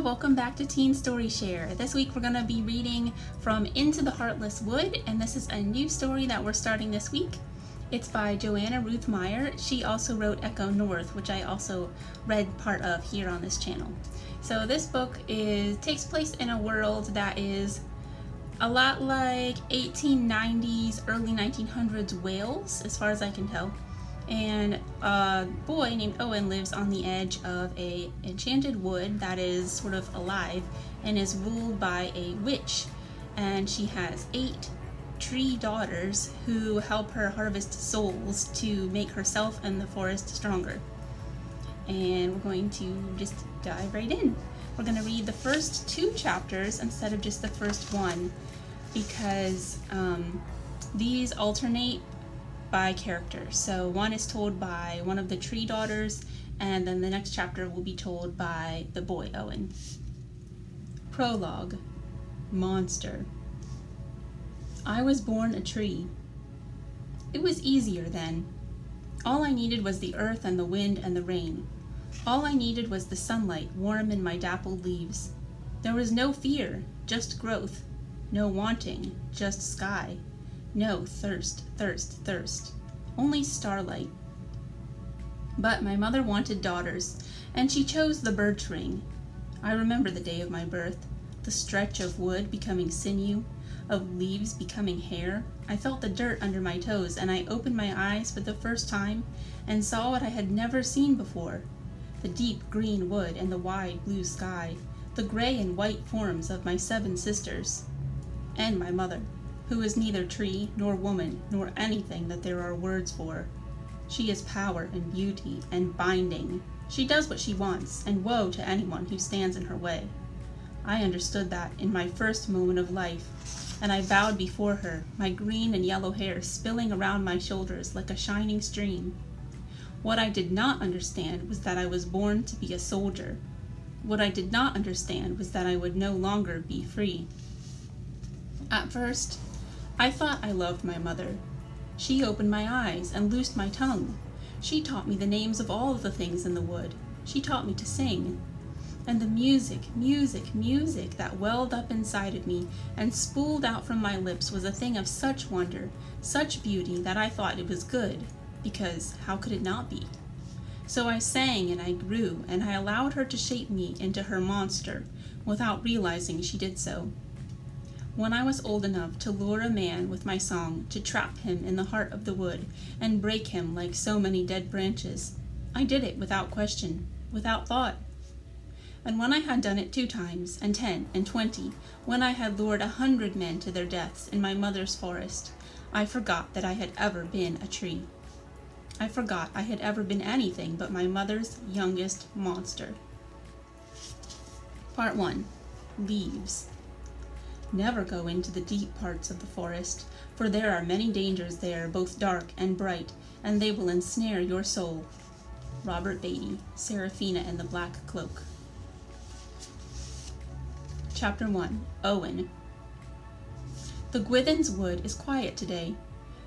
welcome back to Teen Story Share. This week we're going to be reading from Into the Heartless Wood, and this is a new story that we're starting this week. It's by Joanna Ruth Meyer. She also wrote Echo North, which I also read part of here on this channel. So this book takes place in a world that is a lot like 1890s, early 1900s Wales, as far as I can tell. And a boy named Owen lives on the edge of a enchanted wood that is sort of alive and is ruled by a witch. And she has 8 tree daughters who help her harvest souls to make herself and the forest stronger. And we're going to just dive right in. We're going to read the first 2 chapters instead of just the first one because these alternate by character. So one is told by one of the tree daughters, and then the next chapter will be told by the boy Owen. Prologue. Monster. I was born a tree. It was easier then. All I needed was the earth and the wind and the rain. All I needed was the sunlight warm in my dappled leaves. There was no fear, just growth. No wanting, just sky. No thirst, thirst, thirst. Only starlight. But my mother wanted daughters, and she chose the birch ring. I remember the day of my birth, the stretch of wood becoming sinew, of leaves becoming hair. I felt the dirt under my toes, and I opened my eyes for the first time and saw what I had never seen before. The deep green wood and the wide blue sky, the gray and white forms of my 7 sisters, and my mother, who is neither tree nor woman nor anything that there are words for. She is power and beauty and binding. She does what she wants, and woe to anyone who stands in her way. I understood that in my first moment of life, and I bowed before her, my green and yellow hair spilling around my shoulders like a shining stream. What I did not understand was that I was born to be a soldier. What I did not understand was that I would no longer be free. At first, I thought I loved my mother. She opened my eyes and loosed my tongue. She taught me the names of all of the things in the wood. She taught me to sing. And the music that welled up inside of me and spooled out from my lips was a thing of such wonder, such beauty, that I thought it was good, because how could it not be? So I sang and I grew, and I allowed her to shape me into her monster, without realizing she did so. When I was old enough to lure a man with my song, to trap him in the heart of the wood, and break him like so many dead branches, I did it without question, without thought. And when I had done it 2 times, and 10, and 20, when I had lured 100 men to their deaths in my mother's forest, I forgot that I had ever been a tree. I forgot I had ever been anything but my mother's youngest monster. Part 1. Leaves. Never go into the deep parts of the forest, for there are many dangers there, both dark and bright, and they will ensnare your soul. Robert Beatty, Serafina and the Black Cloak. Chapter 1. Owen. The Gwithin's wood is quiet today.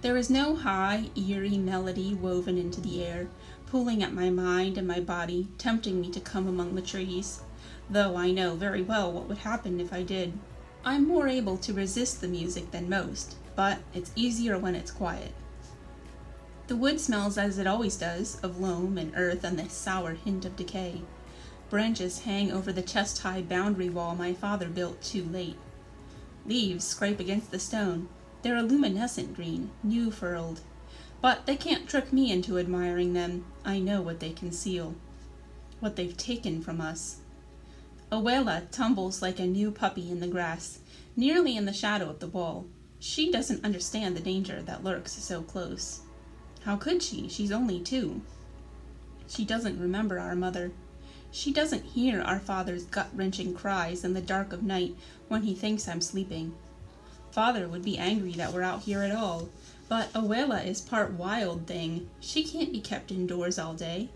There is no high, eerie melody woven into the air, pulling at my mind and my body, tempting me to come among the trees, though I know very well what would happen if I did. I'm more able to resist the music than most, but it's easier when it's quiet. The wood smells as it always does, of loam and earth and the sour hint of decay. Branches hang over the chest-high boundary wall my father built too late. Leaves scrape against the stone. They're a luminescent green, new-furled. But they can't trick me into admiring them. I know what they conceal, what they've taken from us. Abuela tumbles like a new puppy in the grass, nearly in the shadow of the wall. She doesn't understand the danger that lurks so close. How could she? She's only 2. She doesn't remember our mother. She doesn't hear our father's gut-wrenching cries in the dark of night when he thinks I'm sleeping. Father would be angry that we're out here at all, but Abuela is part wild thing. She can't be kept indoors all day.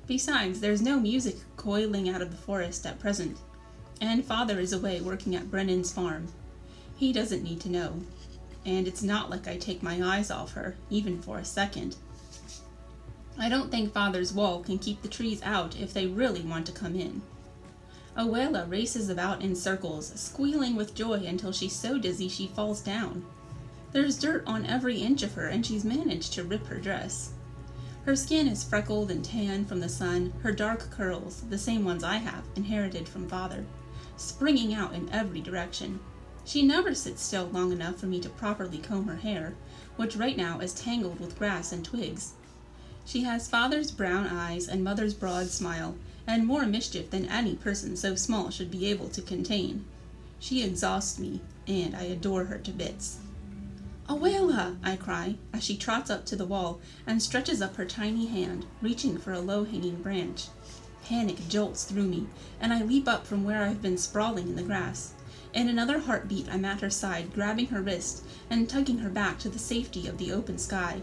Besides, there's no music coiling out of the forest at present, and Father is away working at Brennan's farm. He doesn't need to know, and it's not like I take my eyes off her, even for a second. I don't think Father's wall can keep the trees out if they really want to come in. Abuela races about in circles, squealing with joy until she's so dizzy she falls down. There's dirt on every inch of her, and she's managed to rip her dress. Her skin is freckled and tan from the sun, her dark curls, the same ones I have, inherited from father, springing out in every direction. She never sits still long enough for me to properly comb her hair, which right now is tangled with grass and twigs. She has father's brown eyes and mother's broad smile, and more mischief than any person so small should be able to contain. She exhausts me, and I adore her to bits. "Abuela!" I cry, as she trots up to the wall and stretches up her tiny hand, reaching for a low-hanging branch. Panic jolts through me, and I leap up from where I've been sprawling in the grass. In another heartbeat, I'm at her side, grabbing her wrist and tugging her back to the safety of the open sky.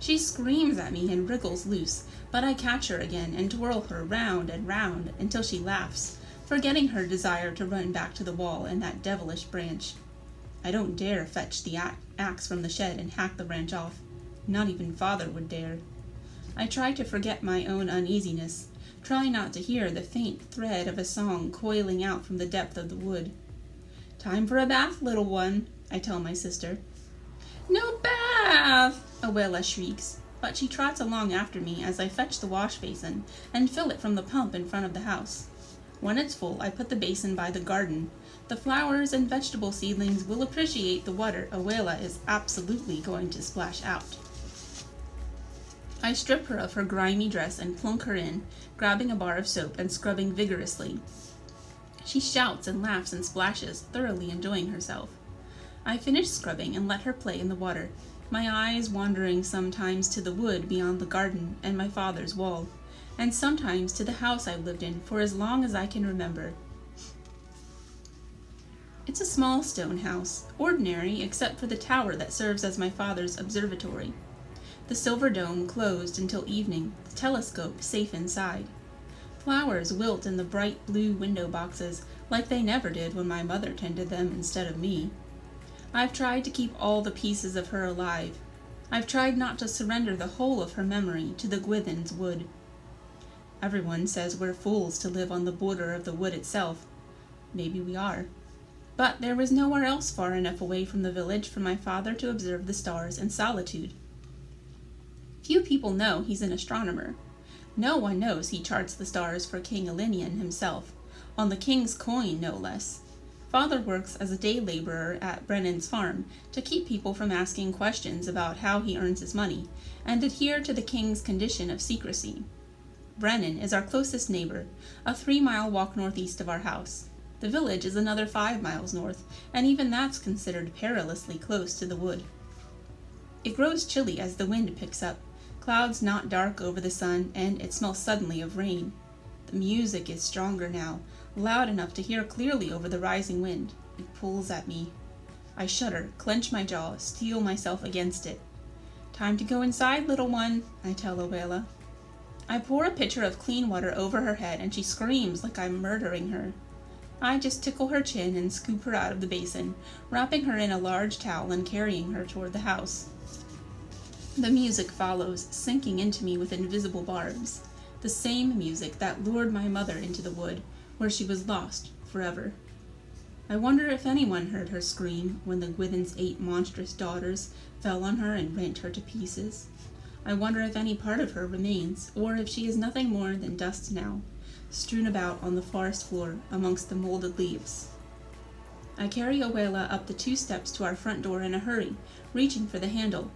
She screams at me and wriggles loose, but I catch her again and twirl her round and round until she laughs, forgetting her desire to run back to the wall and that devilish branch. I don't dare fetch the axe from the shed and hack the branch off. Not even father would dare. I try to forget my own uneasiness, try not to hear the faint thread of a song coiling out from the depth of the wood. "Time for a bath, little one," I tell my sister. "No bath!" Abuela shrieks, but she trots along after me as I fetch the wash basin and fill it from the pump in front of the house. When it's full, I put the basin by the garden. The flowers and vegetable seedlings will appreciate the water Abuela is absolutely going to splash out. I strip her of her grimy dress and plunk her in, grabbing a bar of soap and scrubbing vigorously. She shouts and laughs and splashes, thoroughly enjoying herself. I finish scrubbing and let her play in the water, my eyes wandering sometimes to the wood beyond the garden and my father's wall, and sometimes to the house I've lived in for as long as I can remember. It's a small stone house, ordinary except for the tower that serves as my father's observatory. The silver dome closed until evening, the telescope safe inside. Flowers wilt in the bright blue window boxes like they never did when my mother tended them instead of me. I've tried to keep all the pieces of her alive. I've tried not to surrender the whole of her memory to the Gwithin's wood. Everyone says we're fools to live on the border of the wood itself. Maybe we are. But there was nowhere else far enough away from the village for my father to observe the stars in solitude. Few people know he's an astronomer. No one knows he charts the stars for King Elenian himself, on the king's coin no less. Father works as a day laborer at Brennan's farm to keep people from asking questions about how he earns his money, and adhere to the king's condition of secrecy. Brennan is our closest neighbor, a 3-mile walk northeast of our house. The village is another 5 miles north, and even that's considered perilously close to the wood. It grows chilly as the wind picks up, clouds knot dark over the sun, and it smells suddenly of rain. The music is stronger now, loud enough to hear clearly over the rising wind. It pulls at me. I shudder, clench my jaw, steel myself against it. "Time to go inside, little one," I tell Abuela. I pour a pitcher of clean water over her head, and she screams like I'm murdering her. I just tickle her chin and scoop her out of the basin, wrapping her in a large towel and carrying her toward the house. The music follows, sinking into me with invisible barbs. The same music that lured my mother into the wood, where she was lost forever. I wonder if anyone heard her scream when the Gwithin's 8 monstrous daughters fell on her and rent her to pieces. I wonder if any part of her remains, or if she is nothing more than dust now, strewn about on the forest floor amongst the molded leaves. I carry Abuela up the 2 steps to our front door in a hurry, reaching for the handle.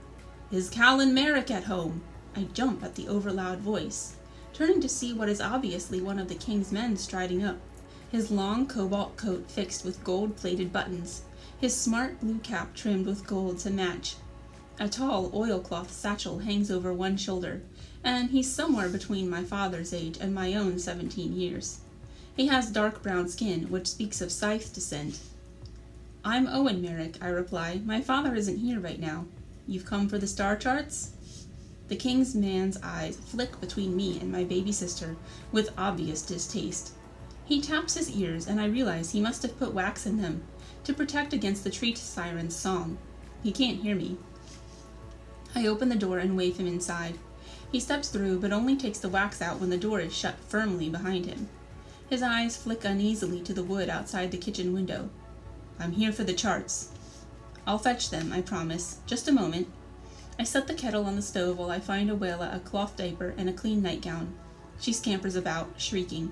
"Is Callan Merrick at home?" I jump at the overloud voice, turning to see what is obviously one of the king's men striding up, his long cobalt coat fixed with gold-plated buttons, his smart blue cap trimmed with gold to match. A tall oilcloth satchel hangs over one shoulder, and he's somewhere between my father's age and my own 17 years. He has dark brown skin, which speaks of Scythe descent. "I'm Owen Merrick," I reply. "My father isn't here right now. You've come for the star charts?" The king's man's eyes flick between me and my baby sister with obvious distaste. He taps his ears, and I realize he must have put wax in them to protect against the tree siren's song. He can't hear me. I open the door and wave him inside. He steps through, but only takes the wax out when the door is shut firmly behind him. His eyes flick uneasily to the wood outside the kitchen window. I'm here for the charts. I'll fetch them, I promise. Just a moment. I set the kettle on the stove while I find Abuela a cloth diaper and a clean nightgown. She scampers about, shrieking.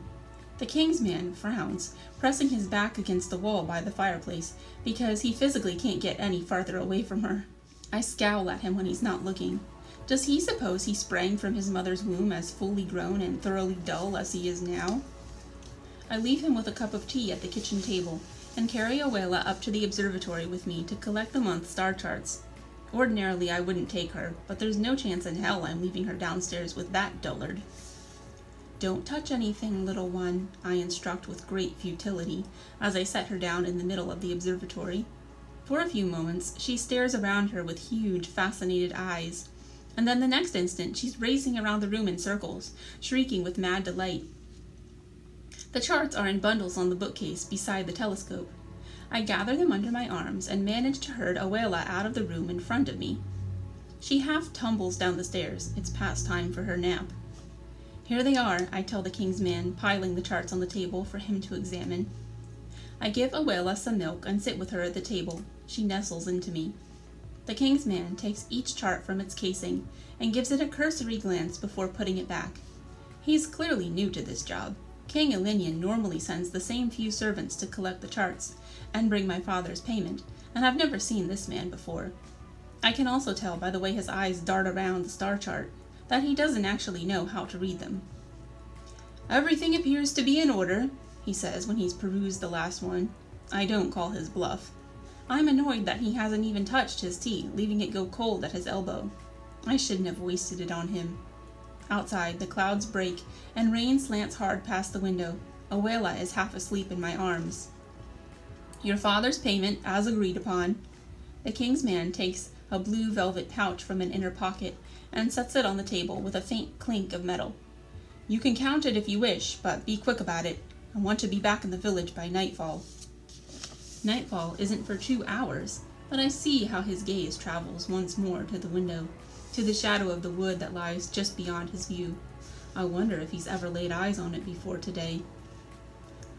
The king's man frowns, pressing his back against the wall by the fireplace, because he physically can't get any farther away from her. I scowl at him when he's not looking. Does he suppose he sprang from his mother's womb as fully grown and thoroughly dull as he is now? I leave him with a cup of tea at the kitchen table, and carry Abuela up to the observatory with me to collect the month's star charts. Ordinarily I wouldn't take her, but there's no chance in hell I'm leaving her downstairs with that dullard. Don't touch anything, little one, I instruct with great futility, as I set her down in the middle of the observatory. For a few moments, she stares around her with huge, fascinated eyes, and then the next instant she's racing around the room in circles, shrieking with mad delight. The charts are in bundles on the bookcase beside the telescope. I gather them under my arms and manage to herd Abuela out of the room in front of me. She half tumbles down the stairs. It's past time for her nap. Here they are, I tell the king's man, piling the charts on the table for him to examine. I give Abuela some milk and sit with her at the table. She nestles into me. The king's man takes each chart from its casing and gives it a cursory glance before putting it back. He's clearly new to this job. King Elinian normally sends the same few servants to collect the charts and bring my father's payment, and I've never seen this man before. I can also tell by the way his eyes dart around the star chart that he doesn't actually know how to read them. Everything appears to be in order, he says when he's perused the last one. I don't call his bluff. I'm annoyed that he hasn't even touched his tea, leaving it go cold at his elbow. I shouldn't have wasted it on him. Outside, the clouds break, and rain slants hard past the window. Abuela is half asleep in my arms. Your father's payment, as agreed upon. The king's man takes a blue velvet pouch from an inner pocket and sets it on the table with a faint clink of metal. You can count it if you wish, but be quick about it. I want to be back in the village by nightfall. Nightfall isn't for 2 hours, but I see how his gaze travels once more to the window, to the shadow of the wood that lies just beyond his view. I wonder if he's ever laid eyes on it before today.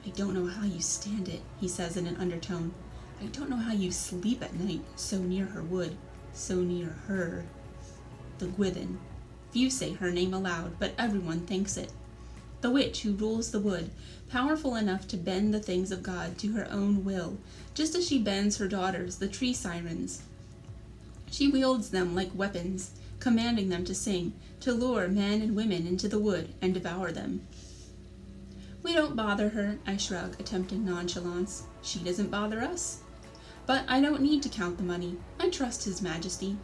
I don't know how you stand it, he says in an undertone. I don't know how you sleep at night, so near her wood, so near her. The Gwithin. Few say her name aloud, but everyone thinks it. The witch who rules the wood, powerful enough to bend the things of God to her own will, just as she bends her daughters, the tree sirens. She wields them like weapons, commanding them to sing, to lure men and women into the wood and devour them. We don't bother her, I shrug, attempting nonchalance. She doesn't bother us. But I don't need to count the money. I trust His Majesty.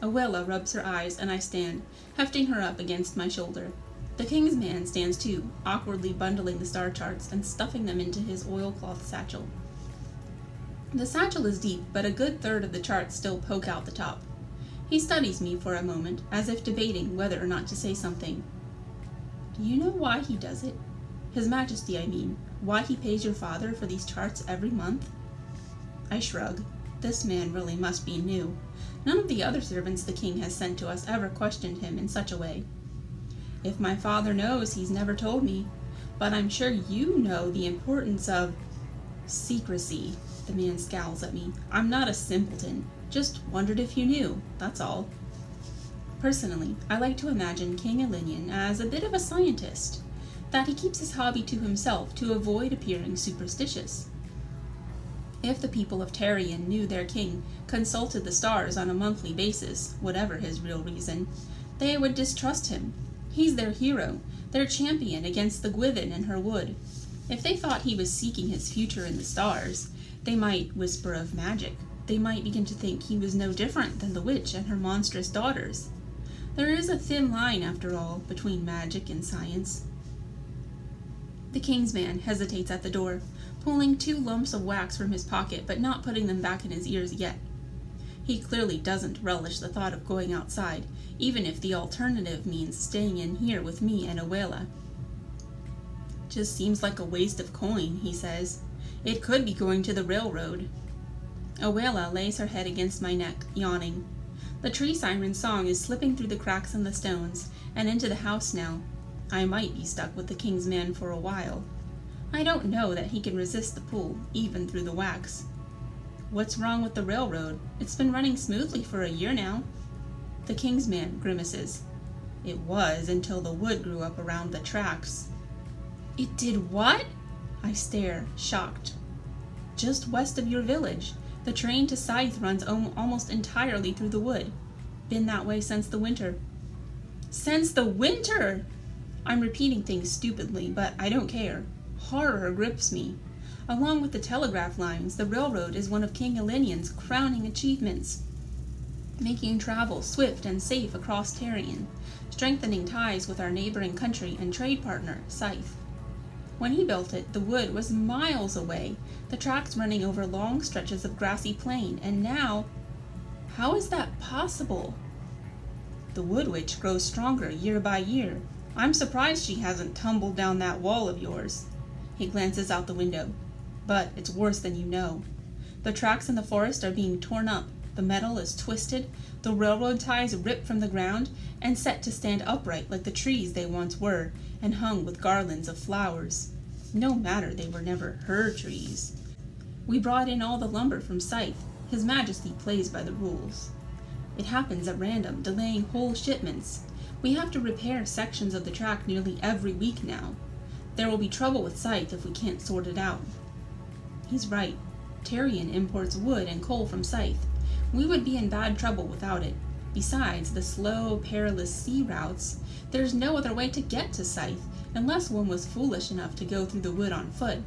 Abuela rubs her eyes, and I stand, hefting her up against my shoulder. The king's man stands too, awkwardly bundling the star charts and stuffing them into his oilcloth satchel. The satchel is deep, but a good third of the charts still poke out the top. He studies me for a moment, as if debating whether or not to say something. Do you know why he does it? His Majesty, I mean. Why he pays your father for these charts every month? I shrug. This man really must be new. None of the other servants the king has sent to us ever questioned him in such a way. If my father knows, he's never told me. But I'm sure you know the importance of secrecy. The man scowls at me. I'm not a simpleton. Just wondered if you knew, that's all. Personally, I like to imagine King Elinian as a bit of a scientist, that he keeps his hobby to himself to avoid appearing superstitious. If the people of Tarion knew their king consulted the stars on a monthly basis, whatever his real reason, they would distrust him. He's their hero, their champion against the Gwithin and her wood. If they thought he was seeking his future in the stars, they might whisper of magic. They might begin to think he was no different than the witch and her monstrous daughters. There is a thin line, after all, between magic and science. The king's man hesitates at the door, pulling 2 lumps of wax from his pocket, but not putting them back in his ears yet. He clearly doesn't relish the thought of going outside, even if the alternative means staying in here with me and Abuela. Just seems like a waste of coin, he says. It could be going to the railroad. Abuela lays her head against my neck, yawning. The tree siren's song is slipping through the cracks in the stones and into the house now. I might be stuck with the king's man for a while. I don't know that he can resist the pull, even through the wax. What's wrong with the railroad? It's been running smoothly for a year now. The king's man grimaces. It was until the wood grew up around the tracks. It did what? I stare, shocked. Just west of your village. The train to Scythe runs almost entirely through the wood. Been that way since the winter. Since the winter! I'm repeating things stupidly, but I don't care. Horror grips me. Along with the telegraph lines, the railroad is one of King Elenian's crowning achievements, making travel swift and safe across Terrian, strengthening ties with our neighboring country and trade partner, Scythe. When he built it, the wood was miles away, the tracks running over long stretches of grassy plain, and now, how is that possible? The wood witch grows stronger year by year. I'm surprised she hasn't tumbled down that wall of yours. He glances out the window. But it's worse than you know. The tracks in the forest are being torn up, the metal is twisted, the railroad ties ripped from the ground and set to stand upright like the trees they once were, and hung with garlands of flowers. No matter, they were never her trees. We brought in all the lumber from Scythe. His Majesty plays by the rules. It happens at random, delaying whole shipments. We have to repair sections of the track nearly every week now. There will be trouble with Scythe if we can't sort it out. He's right. Terrian imports wood and coal from Scythe. We would be in bad trouble without it. Besides the slow, perilous sea routes, there's no other way to get to Scythe, unless one was foolish enough to go through the wood on foot.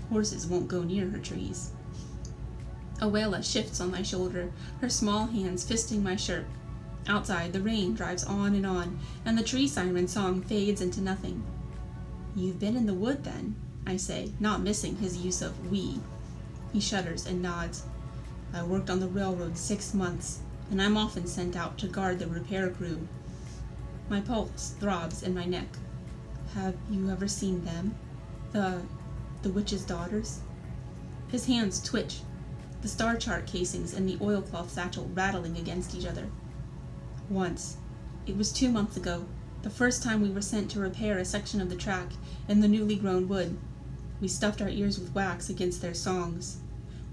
Horses won't go near her trees. Abuela shifts on my shoulder, her small hands fisting my shirt. Outside, the rain drives on, and the tree siren song fades into nothing. You've been in the wood, then, I say, not missing his use of we. He shudders and nods. I worked on the railroad 6 months, and I'm often sent out to guard the repair crew. My pulse throbs in my neck. Have you ever seen them? The witch's daughters? His hands twitch, the star chart casings and the oilcloth satchel rattling against each other. Once. It was 2 months ago, the first time we were sent to repair a section of the track in the newly grown wood. We stuffed our ears with wax against their songs.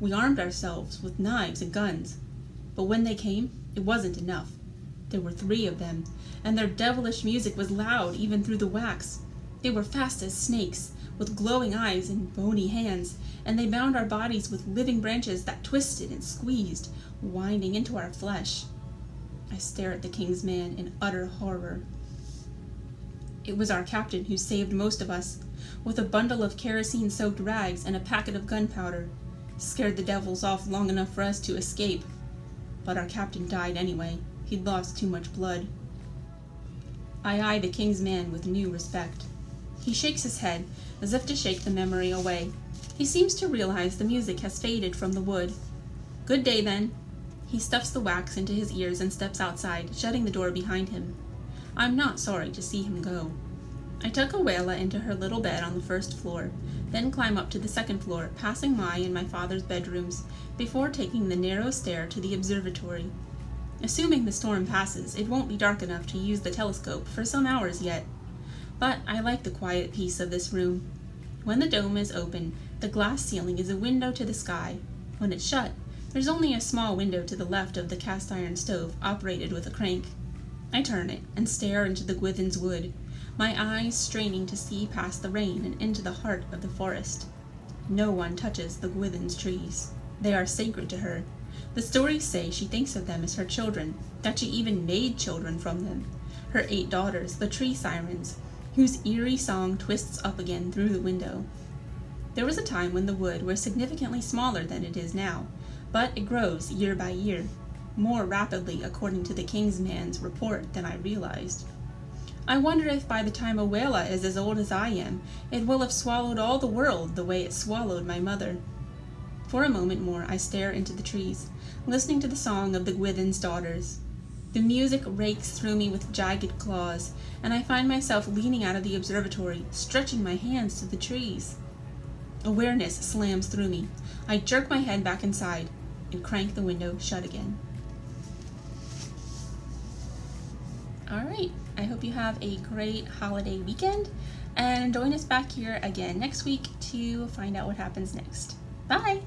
We armed ourselves with knives and guns. But when they came, it wasn't enough. There were 3 of them, and their devilish music was loud even through the wax. They were fast as snakes, with glowing eyes and bony hands, and they bound our bodies with living branches that twisted and squeezed, winding into our flesh. I stare at the king's man in utter horror. It was our captain who saved most of us, with a bundle of kerosene-soaked rags and a packet of gunpowder. Scared the devils off long enough for us to escape. But our captain died anyway. He'd lost too much blood. I eye the king's man with new respect. He shakes his head, as if to shake the memory away. He seems to realize the music has faded from the wood. Good day, then. He stuffs the wax into his ears and steps outside, shutting the door behind him. I'm not sorry to see him go. I tuck Abuela into her little bed on the first floor, then climb up to the second floor, passing my and my father's bedrooms, before taking the narrow stair to the observatory. Assuming the storm passes, it won't be dark enough to use the telescope for some hours yet. But I like the quiet peace of this room. When the dome is open, the glass ceiling is a window to the sky. When it's shut, there's only a small window to the left of the cast-iron stove, operated with a crank. I turn it and stare into the Gwithin's wood, my eyes straining to see past the rain and into the heart of the forest. No one touches the Gwithin's trees. They are sacred to her. The stories say she thinks of them as her children, that she even made children from them. Her 8 daughters, the tree sirens, whose eerie song twists up again through the window. There was a time when the wood was significantly smaller than it is now, but it grows year by year, more rapidly according to the king's man's report than I realized. I wonder if by the time Abuela is as old as I am, it will have swallowed all the world the way it swallowed my mother. For a moment more I stare into the trees, listening to the song of the Gwithin's daughters. The music rakes through me with jagged claws, and I find myself leaning out of the observatory, stretching my hands to the trees. Awareness slams through me. I jerk my head back inside and crank the window shut again. All right, I hope you have a great holiday weekend, and join us back here again next week to find out what happens next. Bye!